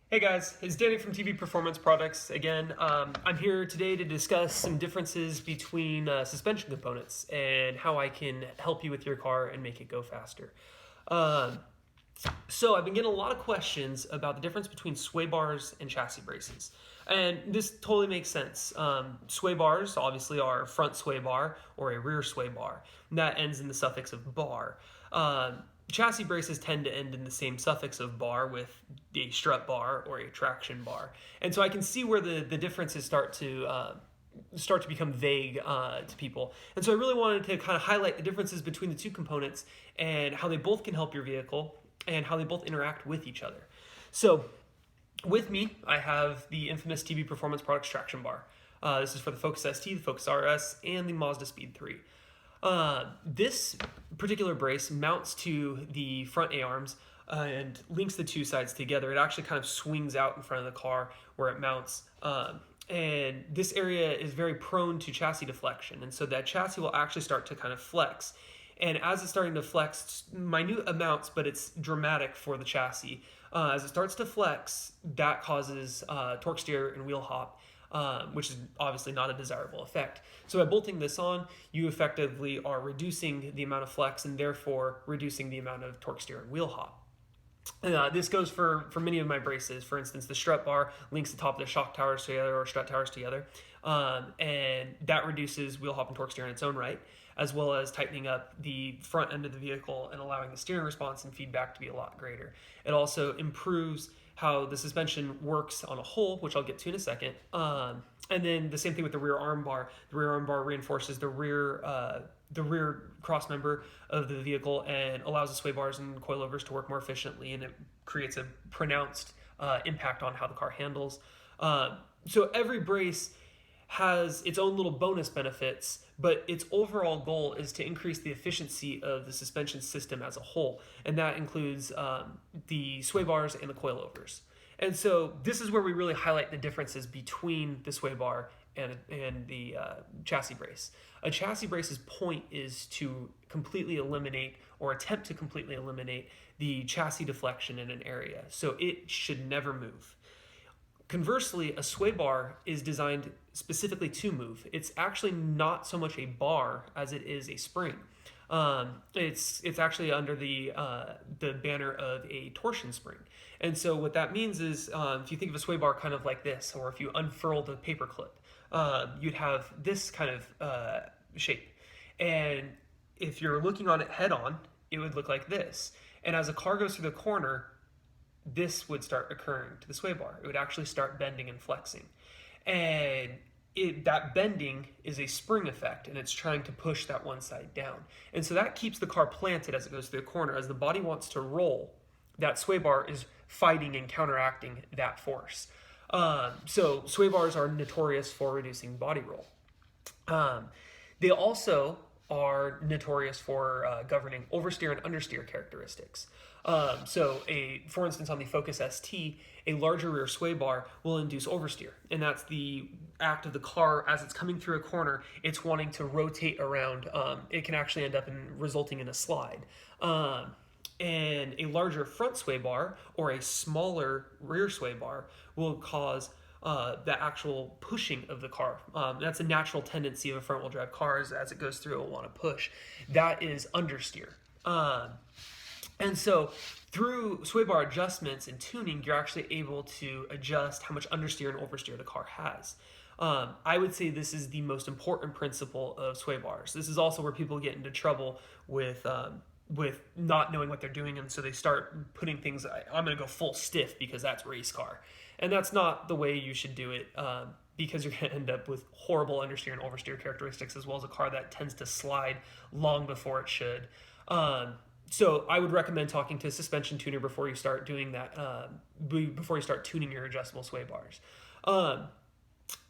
Hey guys, it's Danny from TV Performance Products again. I'm here today to discuss some differences between suspension components and how I can help you with your car and make it go faster. Um, so I've been getting a lot of questions about the difference between sway bars and chassis braces. And this totally makes sense. Sway bars obviously are a front sway bar or a rear sway bar. And that ends in the suffix of bar. Chassis braces tend to end in the same suffix of bar with a strut bar or a traction bar. And so I can see where the differences start to become vague to people. And so I really wanted to kind of highlight the differences between the two components and how they both can help your vehicle and how they both interact with each other. So with me, I have the infamous TV Performance Products traction bar. This is for the Focus ST, the Focus RS, and the Mazda Speed 3. This particular brace mounts to the front A-arms and links the two sides together. It actually kind of swings out in front of the car where it mounts. And this area is very prone to chassis deflection. And so that chassis will actually start to kind of flex. And as it's starting to flex, minute amounts, but it's dramatic for the chassis. As it starts to flex, that causes torque steer and wheel hop. Which is obviously not a desirable effect. So by bolting this on, you effectively are reducing the amount of flex and therefore reducing the amount of torque steer and wheel hop. This goes for many of my braces. For instance, the strut bar links the top of the shock towers together or strut towers together, and that reduces wheel hop and torque steer in its own right, as well as tightening up the front end of the vehicle and allowing the steering response and feedback to be a lot greater. It also improves how the suspension works on a whole, which I'll get to in a second. And then the same thing with the rear arm bar. The rear arm bar reinforces the rear cross member of the vehicle and allows the sway bars and coilovers to work more efficiently, and it creates a pronounced impact on how the car handles. So every brace has its own little bonus benefits, but its overall goal is to increase the efficiency of the suspension system as a whole, and that includes the sway bars and the coilovers. And so this is where we really highlight the differences between the sway bar and the chassis brace. A chassis brace's point is to completely eliminate or attempt to completely eliminate the chassis deflection in an area, so it should never move. Conversely, a sway bar is designed specifically to move. It's actually not so much a bar as it is a spring. It's actually under the banner of a torsion spring. And so what that means is if you think of a sway bar kind of like this, or if you unfurled a paper clip, you'd have this kind of shape. And if you're looking on it head on, it would look like this. And as a car goes through the corner, this would start occurring to the sway bar. It would actually start bending and flexing. And that bending is a spring effect, and it's trying to push that one side down. And so that keeps the car planted as it goes through the corner. As the body wants to roll, that sway bar is fighting and counteracting that force. So sway bars are notorious for reducing body roll. They also are notorious for governing oversteer and understeer characteristics. For instance, on the Focus ST, a larger rear sway bar will induce oversteer, and that's the act of the car as it's coming through a corner. It's wanting to rotate around. It can actually end up resulting in a slide. And a larger front sway bar or a smaller rear sway bar will cause the actual pushing of the car. That's a natural tendency of a front-wheel drive car. As it goes through, it will want to push. That is understeer. And so through sway bar adjustments and tuning, you're actually able to adjust how much understeer and oversteer the car has. I would say this is the most important principle of sway bars. This is also where people get into trouble with not knowing what they're doing, and so they start putting things, I'm going to go full stiff because that's race car. And that's not the way you should do it, because you're going to end up with horrible understeer and oversteer characteristics, as well as a car that tends to slide long before it should. So I would recommend talking to a suspension tuner before you start doing that, before you start tuning your adjustable sway bars.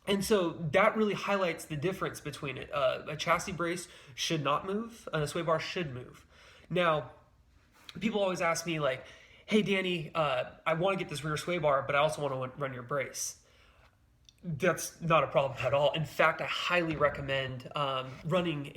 And so that really highlights the difference between it. A chassis brace should not move, and a sway bar should move. Now, people always ask me like, hey Danny, I want to get this rear sway bar, but I also want to run your brace. That's not a problem at all. In fact, I highly recommend running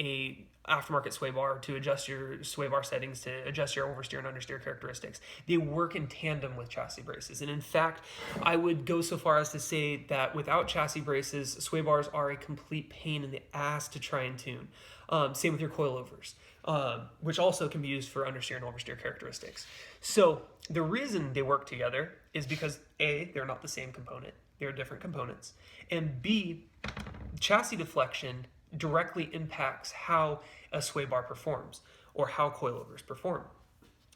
aftermarket sway bar to adjust your sway bar settings, to adjust your oversteer and understeer characteristics. They work in tandem with chassis braces. And in fact, I would go so far as to say that without chassis braces, sway bars are a complete pain in the ass to try and tune. Same with your coilovers, which also can be used for understeer and oversteer characteristics. So the reason they work together is because A, they're not the same component. They're different components. And B, chassis deflection directly impacts how a sway bar performs or how coilovers perform.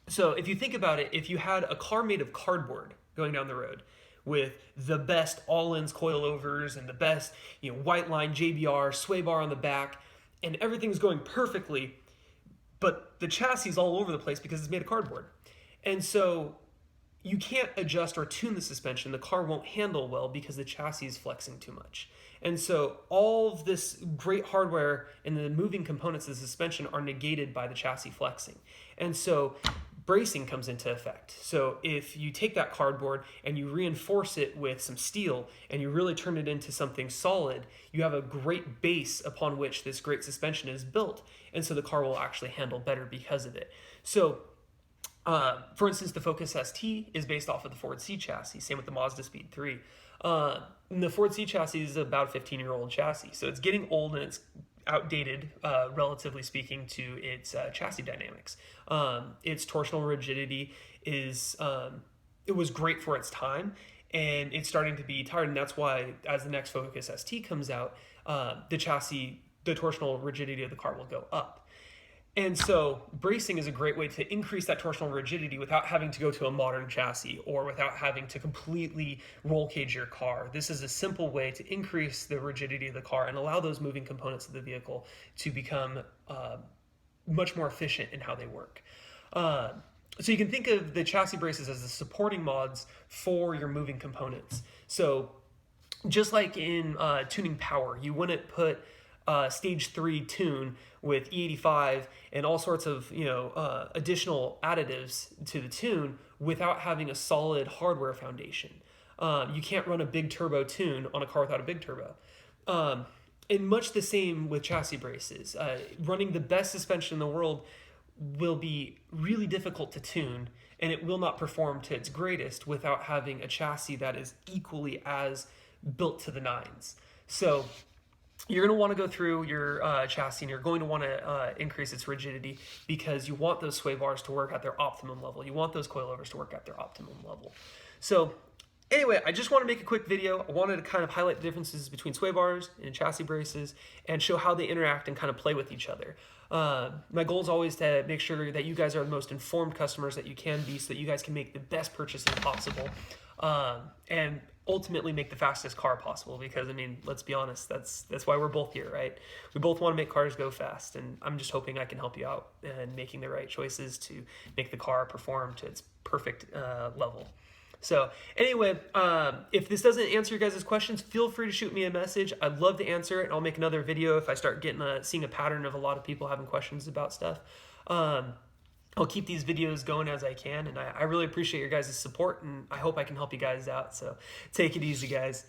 So if you think about it, if you had a car made of cardboard going down the road with the best all-ins coilovers and the best, white line JBR sway bar on the back, and everything's going perfectly, but the chassis is all over the place because it's made of cardboard. And so you can't adjust or tune the suspension. The car won't handle well because the chassis is flexing too much. And so all of this great hardware and the moving components of the suspension are negated by the chassis flexing. And so bracing comes into effect. So if you take that cardboard and you reinforce it with some steel and you really turn it into something solid, you have a great base upon which this great suspension is built. And so the car will actually handle better because of it. So for instance, the Focus ST is based off of the Ford C chassis. Same with the Mazda Speed 3. The Ford C chassis is about a 15-year-old chassis. So it's getting old and it's outdated, relatively speaking, to its chassis dynamics. Its torsional rigidity is, it was great for its time, and it's starting to be tired. And that's why, as the next Focus ST comes out, the torsional rigidity of the car will go up. And so bracing is a great way to increase that torsional rigidity without having to go to a modern chassis or without having to completely roll cage your car. This is a simple way to increase the rigidity of the car and allow those moving components of the vehicle to become much more efficient in how they work. So you can think of the chassis braces as the supporting mods for your moving components. So just like in tuning power, you wouldn't put stage 3 tune with E85 and all sorts of additional additives to the tune without having a solid hardware foundation. You can't run a big turbo tune on a car without a big turbo. And much the same with chassis braces. Running the best suspension in the world will be really difficult to tune, and it will not perform to its greatest without having a chassis that is equally as built to the nines. So you're going to want to go through your chassis, and you're going to want to increase its rigidity because you want those sway bars to work at their optimum level. You want those coilovers to work at their optimum level. So anyway, I just want to make a quick video. I wanted to kind of highlight the differences between sway bars and chassis braces and show how they interact and kind of play with each other. My goal is always to make sure that you guys are the most informed customers that you can be so that you guys can make the best purchases possible and ultimately make the fastest car possible, because let's be honest, that's why we're both here, right? We both want to make cars go fast, and I'm just hoping I can help you out in making the right choices to make the car perform to its perfect level. So anyway, if this doesn't answer your guys' questions, feel free to shoot me a message. I'd love to answer it, and I'll make another video if I start seeing a pattern of a lot of people having questions about stuff. I'll keep these videos going as I can, and I really appreciate your guys' support, and I hope I can help you guys out. So take it easy, guys.